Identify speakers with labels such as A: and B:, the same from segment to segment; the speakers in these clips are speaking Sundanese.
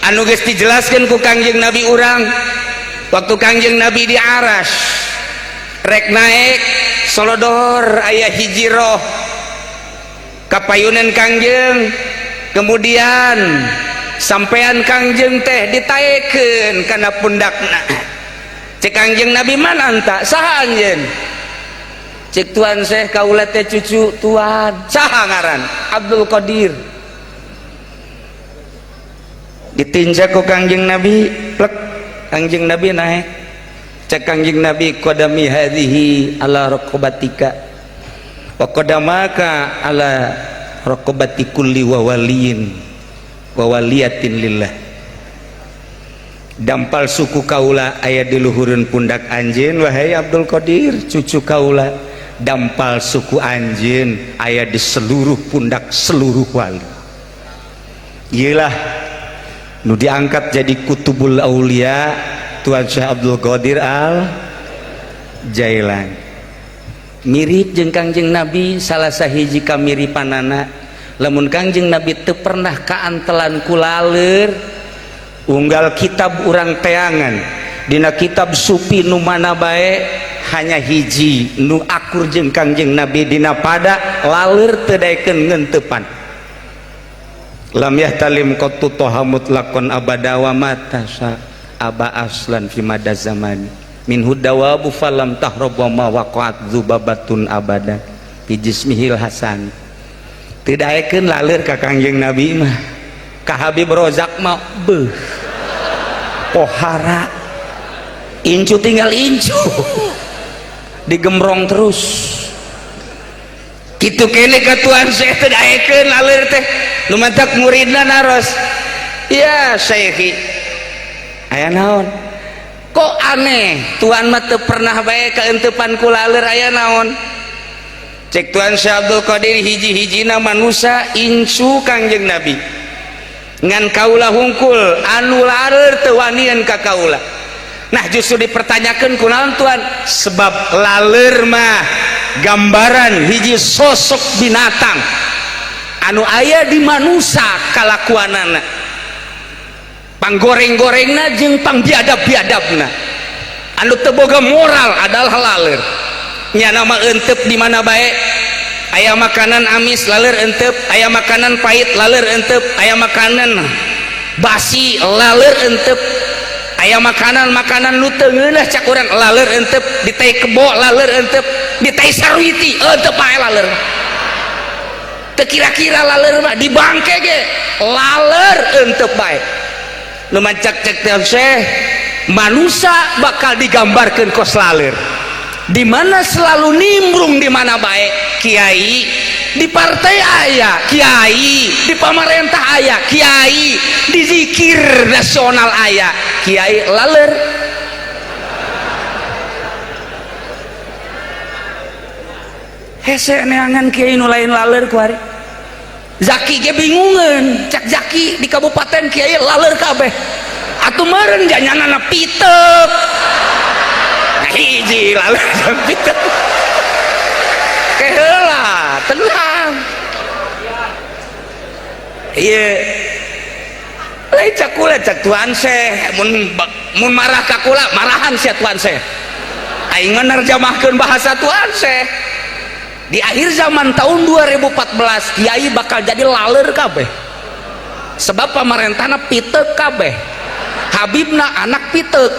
A: anu geus dijelaskeun ku Kangjeng Nabi urang waktu Kangjeng Nabi di Aras rek naik solodor aya hiji roh kapayunan Kangjeng, kemudian sampean Kangjeng teh ditaekeun kana pundakna. Cek Kangjeng Nabi mana anta? Saha anjeun? Cek Tuan Syekh kaula teh cucu Tuan. Saha ngaran? Abdul Qadir. Ditinjak ku Kangjeng Nabi, plek Kangjeng Nabi naik. Cek Kangjeng Nabi qadami hadhihi ala raqabatika wa qadamaka ala raqabati kulli wa waliyin wa waliyatin lillah. Dampal suku kaula aya di luhureun pundak anjeun wahai Abdul Qadir cucu kaula, dampal suku anjeun aya di seluruh pundak seluruh wali. Iyalah nu diangkat jadi kutubul aulia Tuan Syekh Abdul Qadir Al Jailani. Mirip jeung Kangjeng Nabi salah sahiji kamiripanana, lamun Kangjeng Nabi teu pernah kaantelan ku laleur. Unggal kitab urang teangan dina kitab supi nu mana bae hanya hiji nu akur jeung Kangjeng Nabi dina pada laleur teu daekeun ngeuntepan. Lam yahtalim qattu tahamut lakon abada wa matasa aba aslan fi mada zaman min hudawabu falam tahrab wa ma waqa'at dzubabatun abada fi jismihil hasan. Teu daekeun laleur ka Kangjeng Nabi mah. Ka Habib Rozak mah beuh pohara incu tinggal incu digembrong terus kitu kene ka Tuan Syekh teu daekeun laleur teh nu mantak muridna naros ya Syekhi aya naon kok aneh Tuan mah teu pernah bae kaentepan ku laleur aya naon. Cek Tuan Syekh Abdul Qadir hiji-hijina manusia incu Kangjeng Nabi ngan kaula hungkul anu laleur teu wanian ka kaula. Nah justru dipertanyakeun kunaon Tuan? Sebab laleur mah gambaran hiji sosok binatang anu aya di manusia kalakuanana, panggoreng-gorengna jeung pangbiadab-biadabna, anu teu boga moral adalah laleur. Nya nama euteup di mana bae. Aya makanan amis laleur euteup, aya makanan pahit laleur euteup, aya makanan basi laleur euteup, aya makanan nu teu ngeunah cak urang laleur euteup, di tai kebo laleur euteup, di tai sarwiti euteup bae laleur. Teu kira-kira laleur mah di bangke ge laleur euteup bae. Nu mancak cek teh Syekh, manusia bakal digambarkeun kos laleur. Di mana selalu nimbrung di mana baik kiai di partai aya kiai, di pemerintah aya kiai, di zikir nasional aya kiai laleur. Hese neangan kiai nu lain laleur ku ari. Zaki ge bingungan, cak Zaki di kabupaten kiai laleur kabeh. Atuh meureun janyanana piteup. Hiji lalu sampai keheula tenang iya lain cakula cak Tuan Syekh mun marah kakula marahan sia Tuan Syekh aing nerjamahkeun bahasa Tuan Syekh di akhir zaman tahun 2014 kiai bakal jadi laleur kabeh sebab pamarentahna piteuk kabeh Habibna anak piteuk.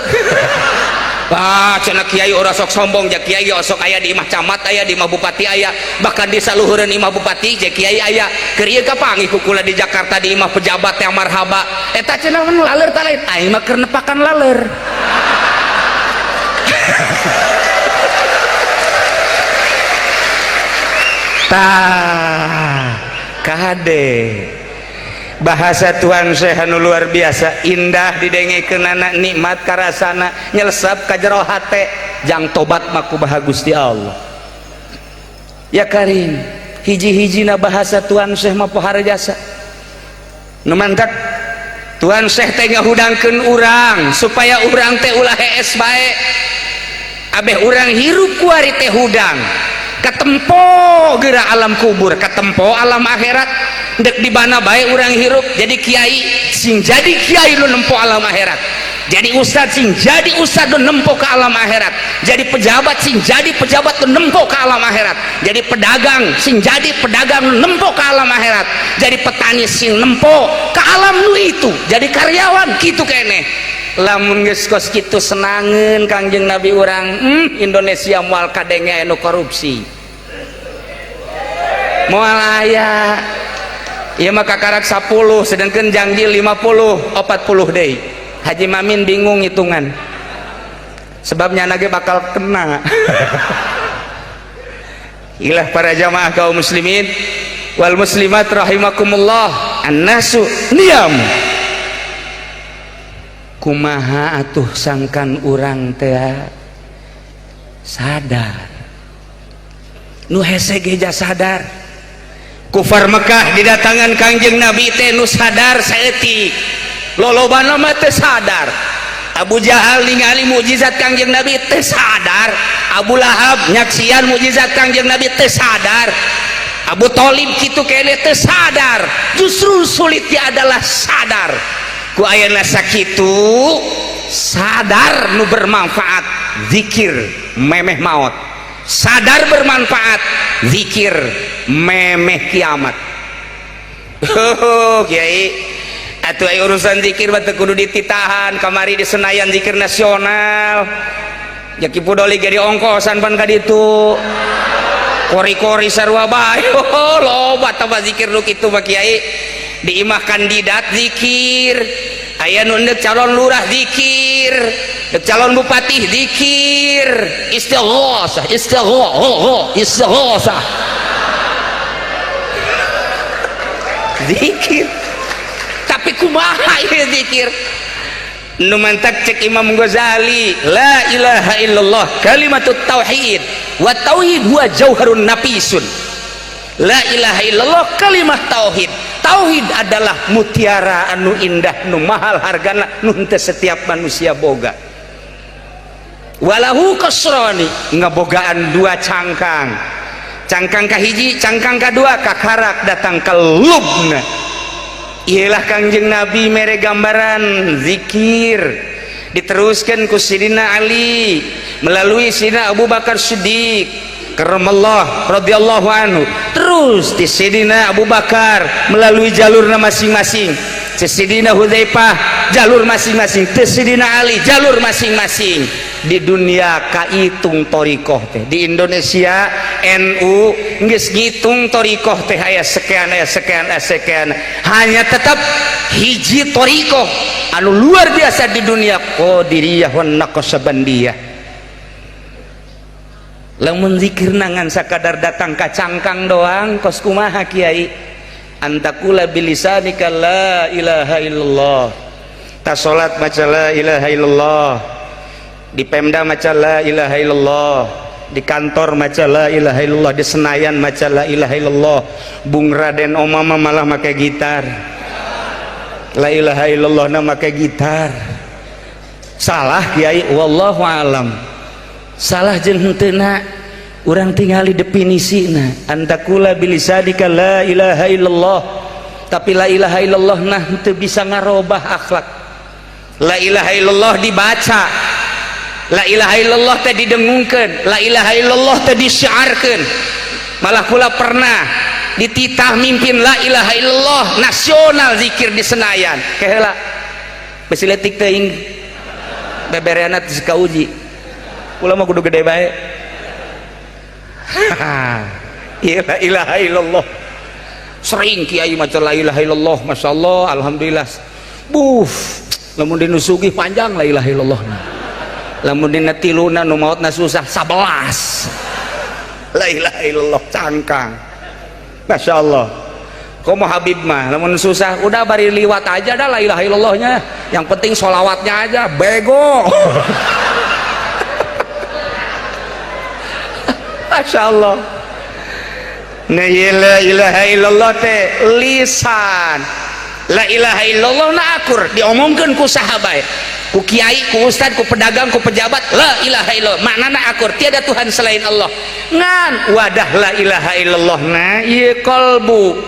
A: Wah, cenah kiai ora sok sombong ja kiai sok aya di imah camat aya di imah bupati aya bahkan di saluhureun imah bupati je kiai aya keur ieu kapanggih ku kula di Jakarta di imah pejabat yang marhaba eta cenah laleur tah lain aing mah keur nepakan laleur. Tah kade bahasa Tuan Syekh anu luar biasa indah didengekeunana nikmat karasana nyelesep ka jero hate jang tobat mah kumaha Gusti Allah ya karim hiji-hijina bahasa Tuan Syekh mah pohara jasa nu mantak Tuan Syekh teh ngahudangkeun urang supaya urang teh ulah hees bae abeh urang hirup ku ari teh hudang katempo geura alam kubur katempo alam akhirat dek di mana baik orang hirup jadi kiai sing jadi kiai lu nempo alam akhirat, jadi ustad sing jadi ustad lu nempo ke alam akhirat, jadi pejabat sing jadi pejabat lu nempo ke alam akhirat, jadi pedagang sing jadi pedagang lu nempo ke alam akhirat, jadi petani sing nempo ke alam lu itu, jadi karyawan gitu kene. Lamun geus kos kitu senangeun Kangjeng Nabi urang, Indonesia moal kadenge anu korupsi. Moal aya ieu mah kakarak 10 sedangkan janji 50 40 deui. Haji Mamin bingung hitungan. Sebabnya nage bakal kena. Ilah para jamaah kaum muslimin wal muslimat rahimakumullah, annasu niyam. Kumaha atuh sangkan urang teh sadar nu hese geja sadar. Kufar Mekah didatangan Kangjeng Nabi teh nu sadar saeutik, lolobana mah teh sadar. Abu Jahal ningali mukjizat Kangjeng Nabi teh sadar, Abu Lahab nyaksian mukjizat Kangjeng Nabi teh sadar, Abu Thalib kitu kene teh sadar. Justru sulitnya adalah sadar. Ku ayeuna sakitu sadar nu bermanfaat zikir memeh maut, sadar bermanfaat zikir memeh kiamat. Kiai atuh aya urusan zikir mah teu kudu dititahan, kamari di Senayan zikir nasional jaki pudoli ge diongkosan pan ka ditu kori-kori sarua bae. Loba tambah zikir nu kitu mah Kiai. Di imah kandidat zikir, aya nu endek calon lurah zikir, calon bupati zikir, istighosah zikir. Tapi kumaha ieu zikir? Nu mantak cek Imam Ghazali, la ilaha illallah kalimatut tauhid wa tauhid huwa jauharun nafisun. La ilaha illallah kalimat tauhid. Tauhid adalah mutiara anu indah nu mahal hargana nu henteu setiap manusia boga. Walahu kasroni, ngabogaan dua cangkang. Cangkang kahiji, cangkang kadua kakarak datang ke lubna. Iyalah Kangjeng Nabi mere gambaran zikir diteruskan ku Sidina Ali melalui Sidina Abu Bakar Siddiq karamallah radhiyallahu anhu, terus di Sidina Abu Bakar melalui jalurna masing-masing, di Sidina Hudzaifah jalur masing-masing, di Sidina Ali jalur masing-masing. Di dunia kaitung torikoh teh, di Indonesia NU geus ngitung torikoh teh aya sekian aya sekian aya sekian, hanya tetap hiji torikoh anu luar biasa di dunia, Qadiriyah wan Naqsyabandiyah. Lamun zikir nangan sakadar datang ka cangkang doang kos kumaha Kiai? Antakula bilisanika la ilaha illallah, ta salat maca la ilaha illallah, di Pemda maca la ilaha illallah, di kantor maca la ilaha illallah, di Senayan maca la ilaha illallah. Bung Raden Omama malah make gitar, la ilaha illallah na make gitar. Salah Kiai? Wallahu alam. Salah jeung henteu urang tingali definisina, antakula bilisadika la ilaha illallah, tapi la ilaha illallah nah henteu bisa ngarobah akhlak. La ilaha illallah dibaca, la ilaha illallah teh didengungkeun, la ilaha illallah teh disyiarkeun. Malah kula pernah dititah mimpin la ilaha illallah nasional zikir di Senayan. Keheula besi leutik teuing bebereana teh kauji. Kula mah kudu gede bae. La ilaha illallah. Sering Kiai maca la ilaha illallah, masyaallah, alhamdulillah. Lamun dinusugi panjang la ilaha illallah. Lamun dina tiluna nu maotna susah 11. La ilaha illallah cangkang. Masyaallah. Komo Habib mah lamun susah udah bari liwat aja dah la ilaha illallahnya. Yang penting sholawatnya aja bego. Masya Allah. Nah la ilaha illallah teh lisan, la ilaha illallah na akur diomongkeun ku sahabat, ku kiai, ku ustad, ku pedagang, ku pejabat, la ilaha illallah maknana akur tiada Tuhan selain Allah. Ngan wadah la ilaha illallah na ieu kalbu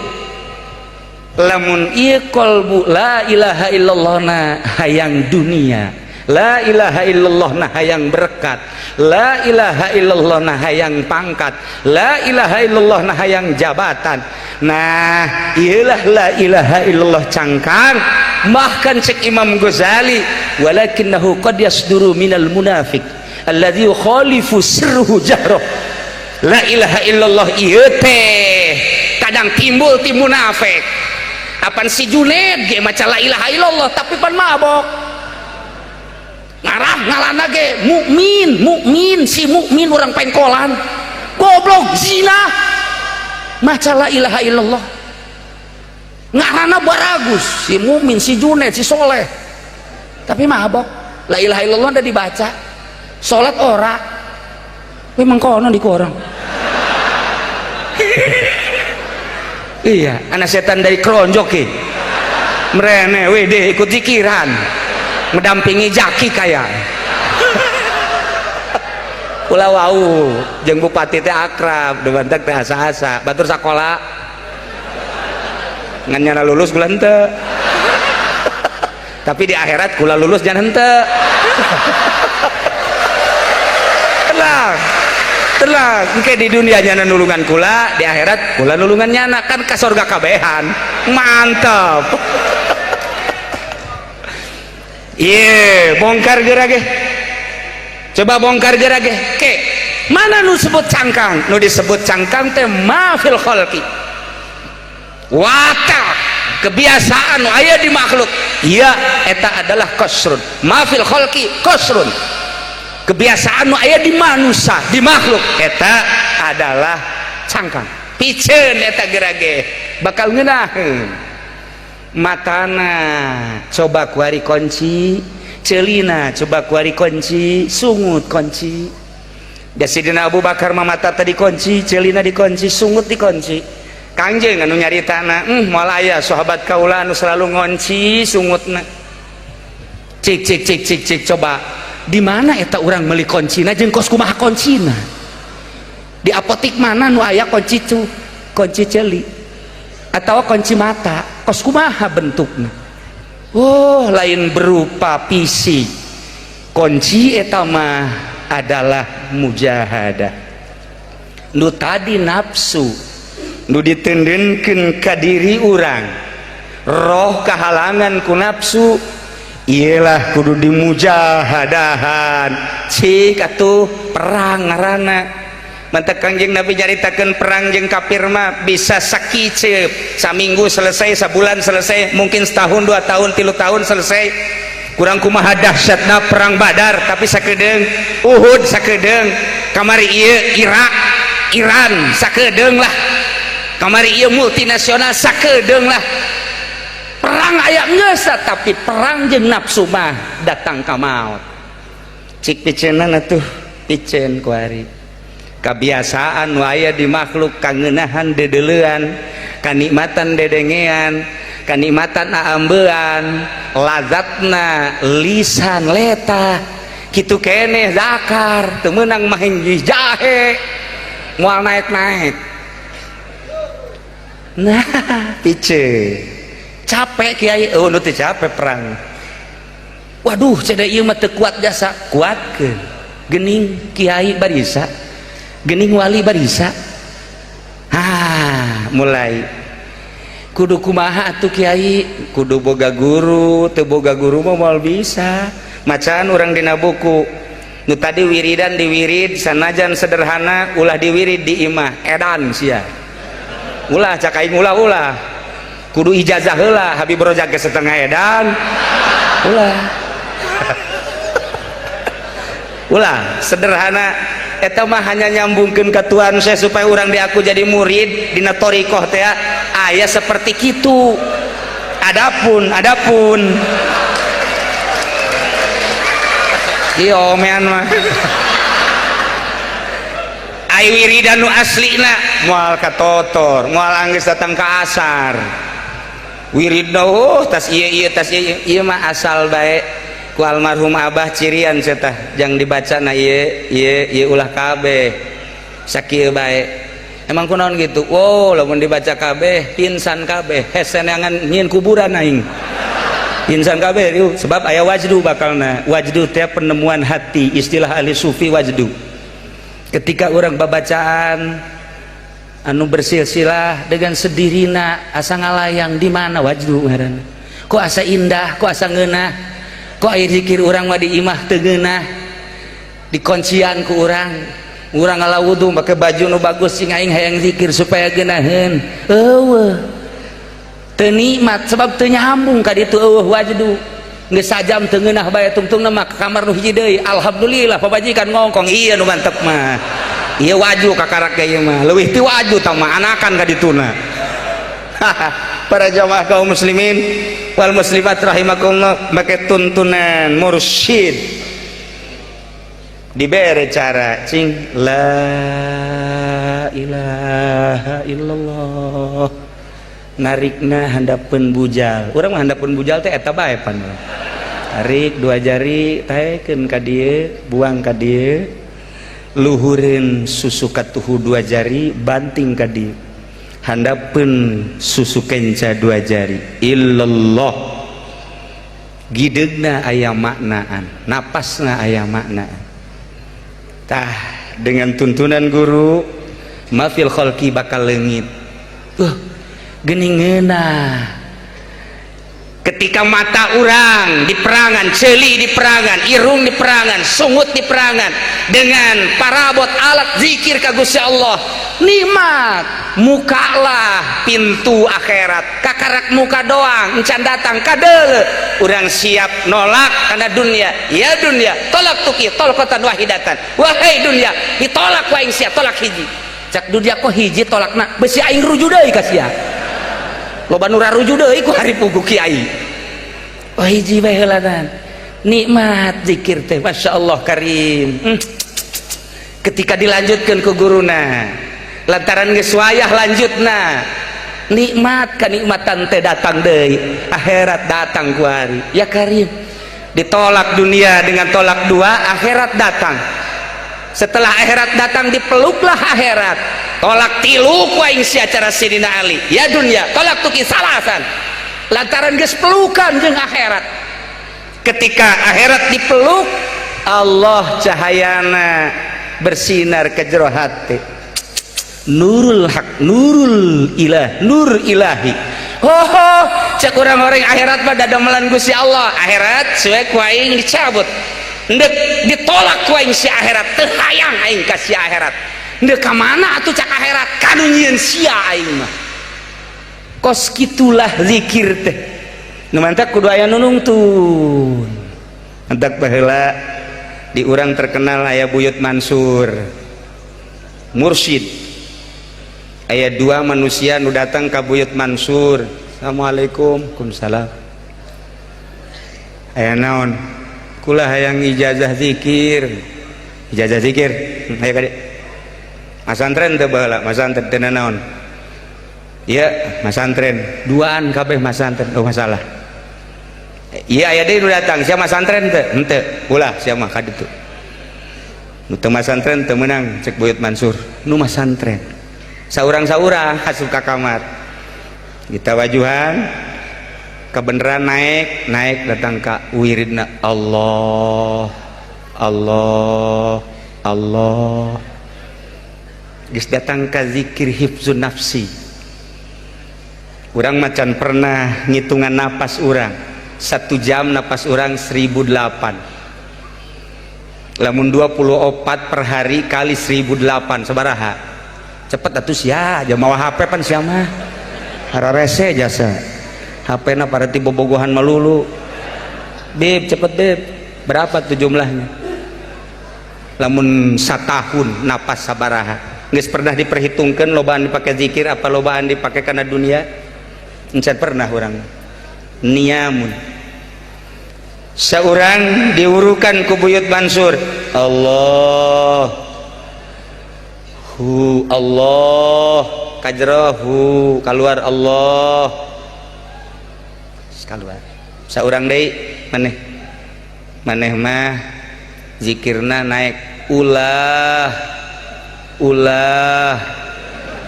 A: lamun ieu qalbu la ilaha illallah na hayang dunia, la ilaha illallah na hayang berkat, la ilaha illallah na hayang pangkat, la ilaha illallah na hayang jabatan. Nah iyalah la ilaha illallah cangkang. Bahkan cek Imam Ghazali, walakinnahu qad yasduru minal munafiq alladzi yukhalifu sirruhu jahroh. La ilaha illallah ieu teh kadang timbul ti munafik. Apan si Junaid ge maca la ilaha illallah tapi pan mabok. Ngarah ngalana ge mukmin si mukmin orang pengkolan. Goblok zina. Maca la ilaha illallah. Ngarana baragus si mukmin si Junaid si soleh. Tapi mabok. La ilaha illallah udah dibaca. Salat ora. Memang kono di korang. Iya, anak setan dari keronjok ke merene wede ikut zikiran mendampingi jaki kaya ulah wau jeung bupati teh akrab debantek teh asa-asa batur sakola ngan nyana lulus bulan teu tapi di akhirat kula lulus jangan henteu tenang engke di dunia nyana nulungan kula, di akhirat kula nulungan nyana, kan ka surga kabehan. Mantap. Iya, bongkar gerage. Coba bongkar gerage. Ke, mana nu sebut cangkang? Nu disebut cangkang teh mafil khalqi. Watak kebiasaan nu aya di makhluk. Iya, eta adalah qasrun. Mafil khalqi qasrun. Kebiasaan nu aya di manusia di makhluk eta adalah cangkang piceun eta gerage bakal ngeunaheun matana coba kuari kunci celina coba kuari kunci sungut kunci da Sidina Abu Bakar mamata tadi kunci celina dikunci sungut dikunci kangjeng anu nyaritana moal aya sahabat kaula anu selalu ngunci sungutna cik coba di mana eta orang meuli kuncina jeung kos kumaha kuncina di apotik mana nu aya kunci cu kunci celi atau kunci mata kos kumaha bentukna oh lain berupa pisi kunci eta mah adalah mujahadah nu tadi nafsu nu ditendenkeun ka diri urang roh kahalangan ku nafsu iyalah kudu dimujahadahan cik atuh perang ngaranna mantek Kangjeng Nabi nyaritakeun perang jeung kafir mah bisa sakiceup saminggu selesai sabulan selesai mungkin setahun 2 tahun 3 tahun selesai kurang kumaha dahsyatna perang Badar tapi sakedeung Uhud sakedeung kamari ieu Iran sakedeung lah kamari ieu multinasional sakedeung lah perang aya geus tapi perang jeung nafsu mah datang ka maot cik piceunan atuh piceun kuari kebiasaan nu aya di makhluk kangeunahan dedeleuan kanikmatan dedengean kanikmatan aambeuan lazatna lisan leta kitu keneh zakar teu meunang mah jahe moal naik-naik nah piceun capek kiai oh nu teh capek perang waduh cenah ieu mah teu kuat jasa kuatkeun geuning kiai barisa geuning wali barisa mulai kudu kumaha atuh kiai kudu boga guru teu boga guru mah moal bisa macaan urang dina buku nu tadi wiridan diwirid sanajan sederhana ulah diwirid di imah edan sia ulah cak aing ulah kudu ijazah heula Habib Rojak ke setengah edan ulah sederhana eta mah hanya nyambungkeun ka Tuhan saya supaya orang diaku jadi murid dina thariqah teh aya seperti kitu adapun ieu omean mah ai wiridan nu aslina moal katotor moal anggeus datang ka asar wiridna tas ieu mah asal bae ku almarhum abah cirian cenah jang dibacana ieu ulah kabeh sakieu bae emang kunaon gitu. Wow, lamun dibaca kabeh pinsan kabeh hesenangan nyin kuburan aing pinsan kabeh yuk. Sebab aya wajdu bakalna. Wajdu teh penemuan hati, istilah ahli sufi wajdu. Ketika orang babacaan anu bersilsilah dengan sedirina asa ngalayang di mana wajdu ngaranna. Kok asa indah, kok asa ngeunah, kok aya zikir urang mah di imah teu ngeunah, dikuncian ku urang ngala wudu make baju nu bagus sing aing hayang zikir supaya geunaheun. Eueuh teu nikmat sebab teu nyambung ka ditu eueuh wajdu. Geus sajam teu ngeunah bae tungtungna mah ka kamar nu hiji deui. Alhamdulillah pabajikan ngongkong ieu nu mantep mah. Ieu waju kakarak ieu mah leuwih ti waju tah mah anakan ka dituna. Para jamaah kaum muslimin wal muslimat rahimakumullah, make tuntunan mursyid dibere cara cing la ilaha illallah narikna handapeun bujal. Urang mah handapeun bujal teh eta bae pan. Tarik dua jari taekeun ka dieu, buang ka dieu, luhureun susu katuhu dua jari, banting ka dieu. Handapeun susu kenca dua jari. Illallah. Gideugna aya maknaan, napasna aya maknaan. Tah dengan tuntunan guru mafil khalqi bakal leungit. Geuningeuna ketika mata urang di perangan, ceuli di perangan, irung di perangan, sungut di perangan dengan parabot alat zikir ka Gusti Allah, nikmat mukalah pintu akhirat. Kakarak muka doang encan datang kadeuleu urang siap nolak kana dunia. Ya dunia tolak tuki tolakatan wahidatan, wahai dunia ditolak wa aing sia tolak hiji. Cak dunia kok hiji tolakna besi aing ruju deui ka sia. Loba nu raruju deui ku hari pugu kiai. Oh hiji bae heulanan. Nikmat zikir teh masyaallah karim. Ketika dilanjutkeun ku guruna lantaran geus wayah lanjutna, nikmat kanikmatan teh datang deui, akhirat datang ku hari. Ya karim. Ditolak dunia dengan tolak dua, akhirat datang. Setelah akhirat datang dipeluklah akhirat. Tolak tilu ku aing sia cara Sidina Ali. Ya dunia tolak tuki salasan. Lantaran geus pelukan jeung akhirat. Ketika akhirat dipeluk, Allah cahayana bersinar ke jero hati. Nurul haq, nurul ilah, nur ilahi. Oh, cek orang-orang akhirat mah dadamelan Gusti Allah. Akhirat suwe ku aing dicabut. Ndek ditolak ku aing si akhirat, teu hayang aing ka si akhirat. Ndek ka mana atuh cak akhirat? Kanu nyieun sia aing mah. Kos kitulah zikir teh. Nu mantap kudu aya nu nungtun. Antak baheula di urang terkenal aya Buyut Mansur. Mursyid. Aya dua manusia nu datang ka Buyut Mansur. Assalamualaikum. Waalaikumsalam. Aya naon? Kula hayang ijazah zikir. Ijazah zikir. Hayo ka dieu. Masantren teh baheula, masantren teh naon? Iya, masantren. Duaan kabeh masantren. Oh masalah. Iya aya deui nu datang, sia masantren teh? Henteu. Ulah sia mah ka ditu. Nu teu masantren teu meunang cek Buyut Mansur. Nu masantren. Saurang-saurang asup ka kamar. Kita wajuhan kebenaran naik datang ka wiridna Allah Allah Allah. Geus datang ka zikir hifzun nafsi. Urang macan pernah ngitungan napas urang. 1 jam napas urang 1008. Lamun 24 per hari kali 1008 sabaraha? Cepet atuh sia, aja mawa HP pan sia mah. Hararese jasa. HP na para tiba bogohan melulu. Beb cepet beb. Berapa tuh jumlahnya? Lamun satahun napas sabaraha? Geus pernah diperhitungkeun lobaan dipake zikir apa lobaan dipake kana dunia? Encan pernah urang. Niamun. Saurang diurukan ku Buyut Mansur. Allah. Allah. Kajrahu keluar Allah. Keluar. Saurang deui maneh mah zikirna naik ulah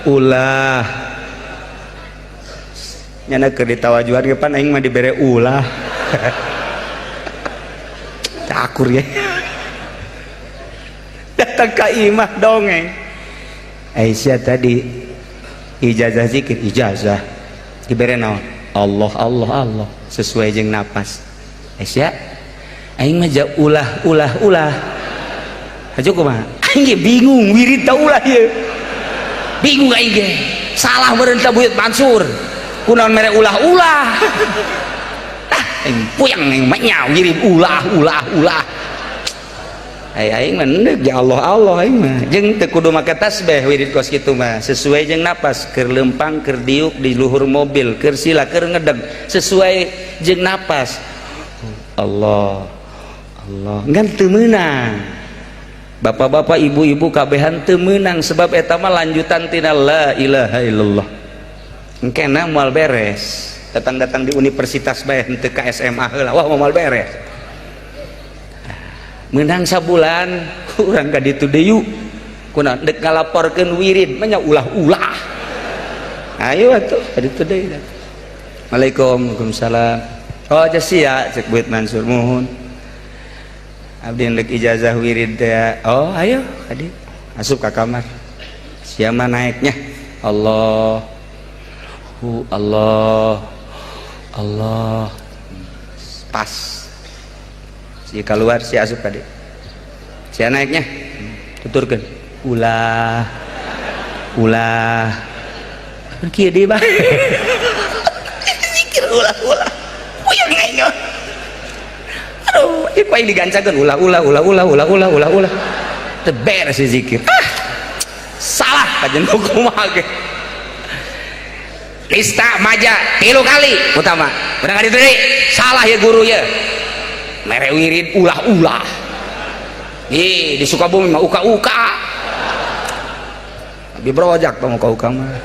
A: ulah nyana keur ditawajuan ge pan aing mah dibere ulah cakur ya datang ka imah dongeng Aisyah tadi ijazah zikir ijazah dibere naon Allah Allah Allah sesuai jeung napas Aisyah aing mah ulah aja kumaha aing ge bingung wirid ta ulah ieu bingung aing ge salah meureun ta Buyut Mansur kunaon mere ulah aing puyeng aing mah nya wirid ulah aing mah neuk ya Allah aing mah jeung teu kudu make tasbih wirid kos kitu mah sesuai jeung napas keur lempang keur diuk di luhur mobil keur sila keur ngedeg sesuai jeung napas Allah ngan teu meunang bapak-bapak ibu-ibu kabehan teu meunang sebab eta mah lanjutan tina la ilaha illallah engkena moal beres datang di universitas bae henteu ka SMA heula wah moal beres menang sabulan urang ka ditu deui yuk kunaon dek ngalaporkeun wirid mah nya ulah ayo atuh ka ditu deui Waalaikumsalam oh aja sia cek Buyut Mansur muhun abdi endek ijazah wirid teh oh ayo adi asup ka kamar sia mah naiknya Allah pas si keluar si asup tadi si naiknya tuturkan ulah kieu deui bah zikir ulah puyeng aing aduh ieu paling digancakeun ulah teu beres si zikir salah kajen kumaha ge lista maja 3 kali utama bener kali tadi salah ya guru ya mere wirid ulah di Sukabumi mah uka abi brojak tong uka mah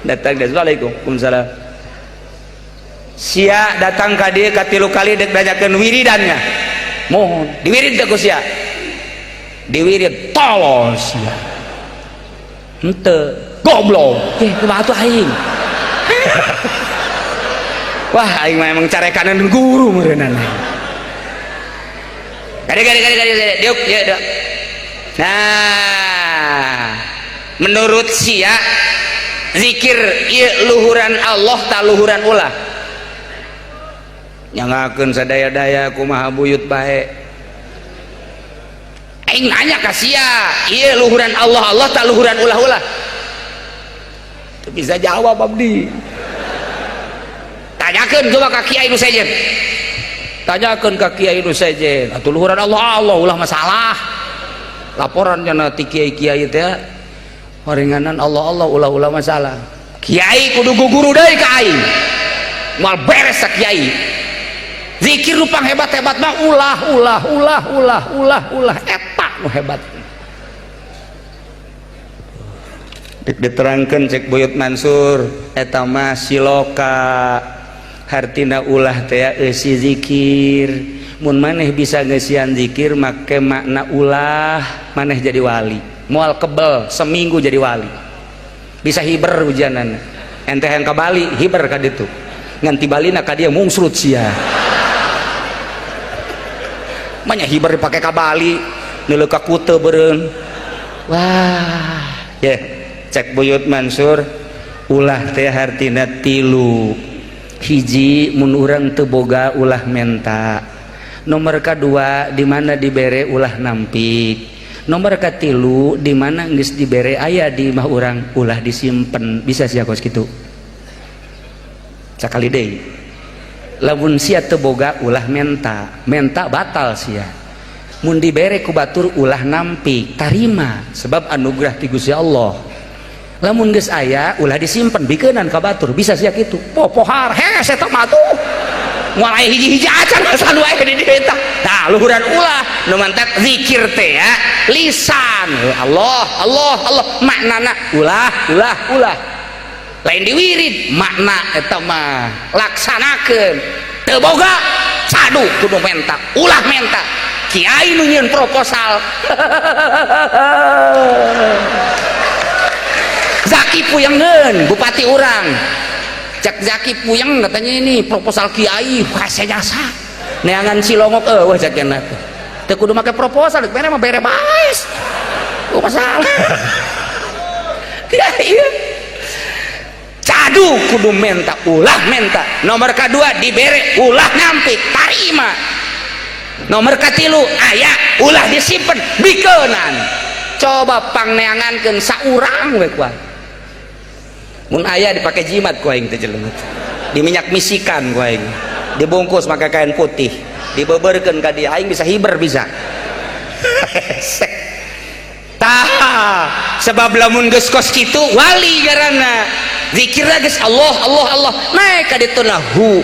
A: datang des Waalaikumsalam sia datang ka dieu ka 3 kali dek dajakeun wiridannya mohon diwirid teh ku sia diwirid tolos sia henteu goblok kumaha atuh aing wah aing mah emang carekanan guru meureunana gade diuk nah menurut sia zikir ieu luhuran Allah ta luhuran ulah nyangakeun sadaya-daya kumaha buyut bae aing nanya ka sia ieu luhuran Allah ta luhuran ulah bisa jawab abdi tanyakeun coba ka kiai nu sejen tanyakeun ka kiai nu sejen atuh luhuran Allah ulah masalah laporan cenah ti kiai-kiai teh horenganan Allah ulah masalah kiai kudu guguru deui ka aing moal beres sa kiai zikir rupang hebat-hebat mah ulah eta nu hebat diterangkan cek Buyut Mansur eta mah siloka hartina ulah teh eusi zikir mun maneh bisa ngeusian zikir make makna ulah maneh jadi wali moal kebel seminggu jadi wali bisa hiber hujanan ente yang ke Bali hiber ka ditu ngan ti Balina ka dia mungsrut sia manya hiber dipake ka Bali neuleuh ka Kute beureun wah ya cek Buyut Mansur ulah teh hartina 3 hiji mun urang teu boga ulah menta nomor kedua di mana dibere ulah nampik nomor katilu di mana geus dibere aya di imah urang ulah disimpen bisa sia kos kitu sakali deui lamun sia teu boga ulah menta batal sia mun dibere ku batur ulah nampik tarima sebab anugerah ti Gusti Allah lamun geus aya ulah disimpen bikeunan ka batur bisa sia kitu popohar hese eta mah tuh moal aya hiji-hiji acan asan wae di dieu eta tah luhuran ulah nu mantak zikir teh ya lisan Allah maknana ulah lain diwirid makna eta mah laksanakeun teu boga sadu kudu menta ulah menta kiai nu nyieun proposal
B: Zaki puyengkeun bupati orang, cek Zaki puyeng katanya ini proposal kiai saya jasa neangan Cilongok wah cekna teu kudu make proposal bere mah bere baes masalah iya cadu kudu menta ulah menta nomor kedua dibere ulah nampik tarima nomor katilu aya ulah disimpen bikenan coba pangneangankeun saurang we kuat mun aya dipakai jimat ku aing teh jelema di minyak misikan ku aing dibungkus pakai kain putih dibeberkeun ka dia aing bisa hiber bisa tah sebab lamun geus kos kitu wali ngaranna zikirna geus Allah Allah Allah naik ka dituna hu